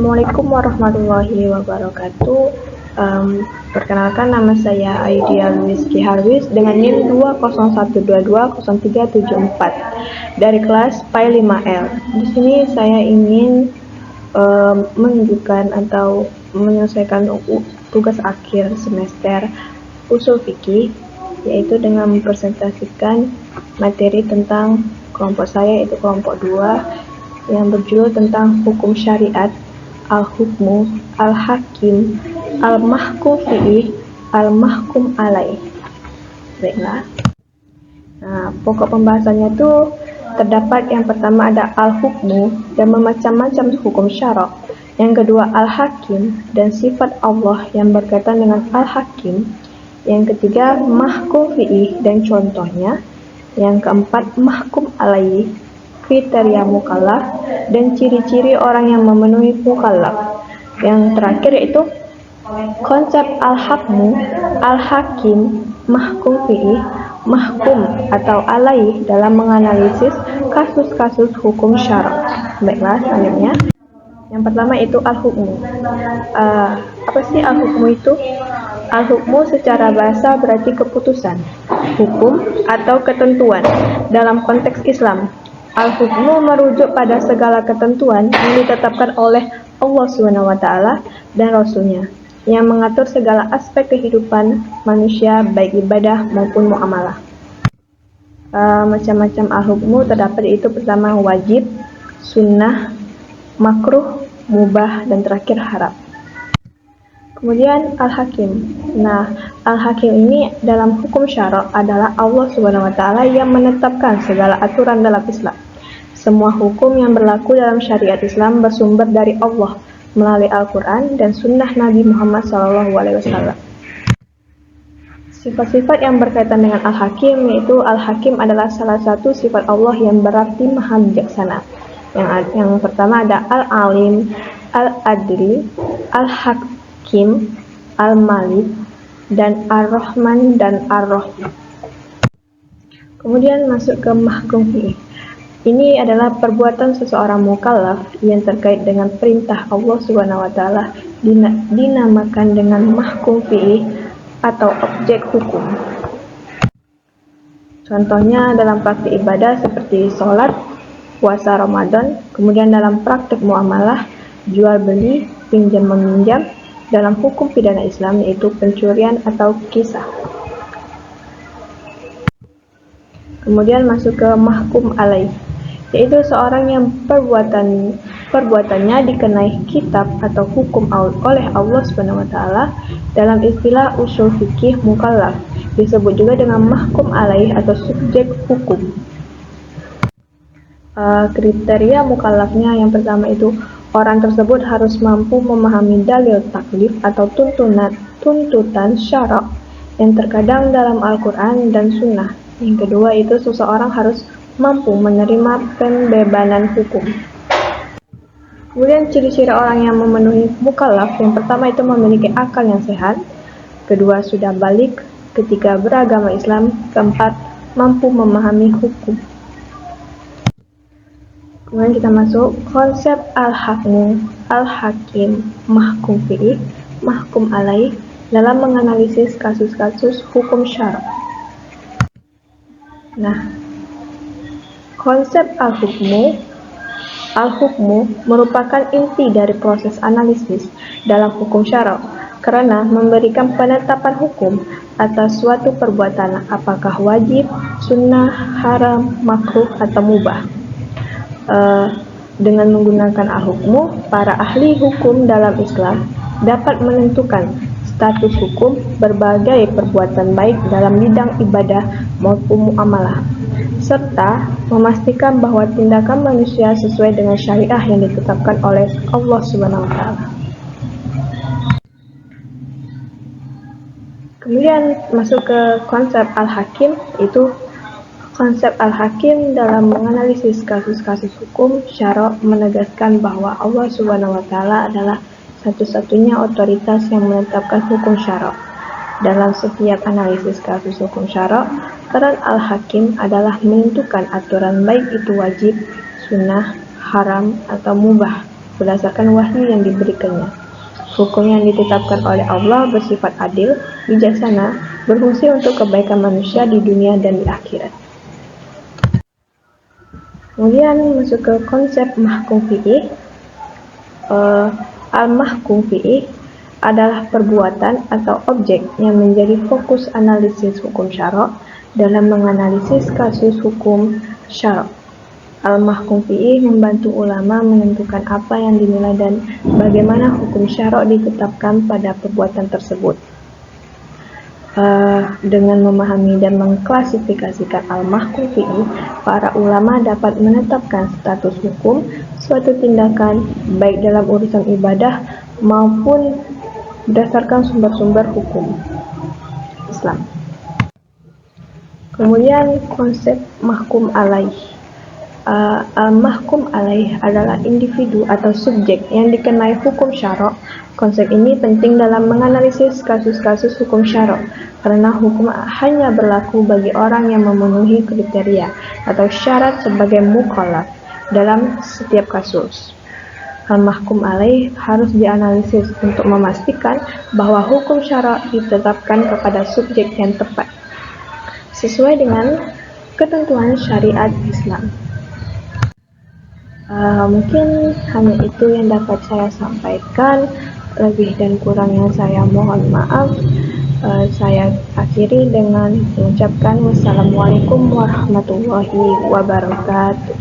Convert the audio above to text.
Assalamualaikum warahmatullahi wabarakatuh. Perkenalkan, nama saya Aidia Rizky Harwis dengan NIM 201220374 dari kelas PAI 5L. Di sini saya ingin menunjukkan atau menyelesaikan tugas akhir semester usul fikih, yaitu dengan mempresentasikan materi tentang kelompok saya, yaitu kelompok 2, yang berjudul tentang hukum syariat, al-hukmu, al-hakim, al-mahkum fi'ih, al-mahkum alaih. Baiklah. Nah, pokok pembahasannya itu terdapat yang pertama ada al-hukmu dan macam-macam hukum syarak. Yang kedua al-hakim dan sifat Allah yang berkaitan dengan al-hakim. Yang ketiga mahkum fi'ih dan contohnya. Yang keempat mahkum alaih, kriteria mukallaf dan ciri-ciri orang yang memenuhi mukallaf. Yang terakhir yaitu konsep al-hakmu, al-hakim, mahkum fi'ih, mahkum atau alaih dalam menganalisis kasus-kasus hukum syarak. Baiklah, selanjutnya. Yang pertama itu al-hukmu. Apa sih al-hukmu itu? Al-hukmu secara bahasa berarti keputusan, hukum atau ketentuan dalam konteks Islam. Al-hukmu merujuk pada segala ketentuan yang ditetapkan oleh Allah SWT dan Rasul-Nya yang mengatur segala aspek kehidupan manusia, baik ibadah maupun muamalah. Macam-macam al-hukmu terdapat, yaitu pertama wajib, sunnah, makruh, mubah, dan terakhir haram. Kemudian al-hakim. Nah, al-hakim ini dalam hukum syarak adalah Allah SWT yang menetapkan segala aturan dalam Islam. Semua hukum yang berlaku dalam syariat Islam bersumber dari Allah melalui Al-Quran dan sunnah Nabi Muhammad SAW. Sifat-sifat yang berkaitan dengan al-hakim, yaitu al-hakim adalah salah satu sifat Allah yang berarti maha bijaksana. Yang pertama ada al-alim, al-adli, al-hakim, al-malik, dan ar-rahman dan ar-rahim. Kemudian masuk ke mahkum fi'ih. Ini adalah perbuatan seseorang mukallaf yang terkait dengan perintah Allah SWT dinamakan dengan mahkum fi'ih atau objek hukum. Contohnya dalam praktik ibadah seperti sholat, puasa Ramadan, kemudian dalam praktik muamalah, jual beli, pinjam meminjam, dalam hukum pidana Islam yaitu pencurian atau kisah. Kemudian masuk ke mahkum alaih, yaitu seorang yang perbuatannya dikenai kitab atau hukum oleh Allah SWT. Dalam istilah usul fikih mukallaf disebut juga dengan mahkum alaih atau subjek hukum. Kriteria mukallafnya yang pertama itu orang tersebut harus mampu memahami dalil taklif atau tuntutan syarak yang terkadang dalam Al-Quran dan Sunnah. Yang kedua itu seseorang harus mampu menerima pembebanan hukum. Kemudian ciri-ciri orang yang memenuhi mukallaf, yang pertama itu memiliki akal yang sehat, kedua sudah balik, ketiga beragama Islam, keempat mampu memahami hukum. Kemudian kita masuk konsep al-hakmu, al-hakim, mahkum fi'ih, mahkum alaih dalam menganalisis kasus-kasus hukum syarak. Nah, konsep al-hukmu merupakan inti dari proses analisis dalam hukum syarak karena memberikan penetapan hukum atas suatu perbuatan apakah wajib, sunnah, haram, makruh, atau mubah. Dengan menggunakan al-hukmu, para ahli hukum dalam Islam dapat menentukan status hukum berbagai perbuatan baik dalam bidang ibadah maupun muamalah, serta memastikan bahwa tindakan manusia sesuai dengan syariah yang ditetapkan oleh Allah SWT. Kemudian masuk ke konsep al-hakim, itu konsep al-hakim dalam menganalisis kasus-kasus hukum syarak menegaskan bahwa Allah SWT adalah satu-satunya otoritas yang menetapkan hukum syarak. Dalam setiap analisis kasus hukum syarak, peran al-hakim adalah menentukan aturan baik itu wajib, sunnah, haram, atau mubah berdasarkan wahyu yang diberikannya. Hukum yang ditetapkan oleh Allah bersifat adil, bijaksana, berfungsi untuk kebaikan manusia di dunia dan di akhirat. Kemudian masuk ke konsep mahkum fi'ih. Al-mahkum fi'ih adalah perbuatan atau objek yang menjadi fokus analisis hukum syara' dalam menganalisis kasus hukum syara'. Al-mahkum fi'ih membantu ulama menentukan apa yang dinilai dan bagaimana hukum syara' ditetapkan pada perbuatan tersebut. Dengan memahami dan mengklasifikasikan al-mahkum fi'ih, para ulama dapat menetapkan status hukum suatu tindakan baik dalam urusan ibadah maupun berdasarkan sumber-sumber hukum Islam. Kemudian konsep mahkum alaih. Al-mahkum alaih adalah individu atau subjek yang dikenai hukum syara'. Konsep ini penting dalam menganalisis kasus-kasus hukum syara' karena hukum hanya berlaku bagi orang yang memenuhi kriteria atau syarat sebagai mukallaf dalam setiap kasus. Al-mahkum alaih harus dianalisis untuk memastikan bahwa hukum syara' ditetapkan kepada subjek yang tepat sesuai dengan ketentuan syariat Islam. Mungkin hanya itu yang dapat saya sampaikan. Lebih dan kurangnya saya mohon maaf. Saya akhiri dengan mengucapkan wassalamualaikum warahmatullahi wabarakatuh.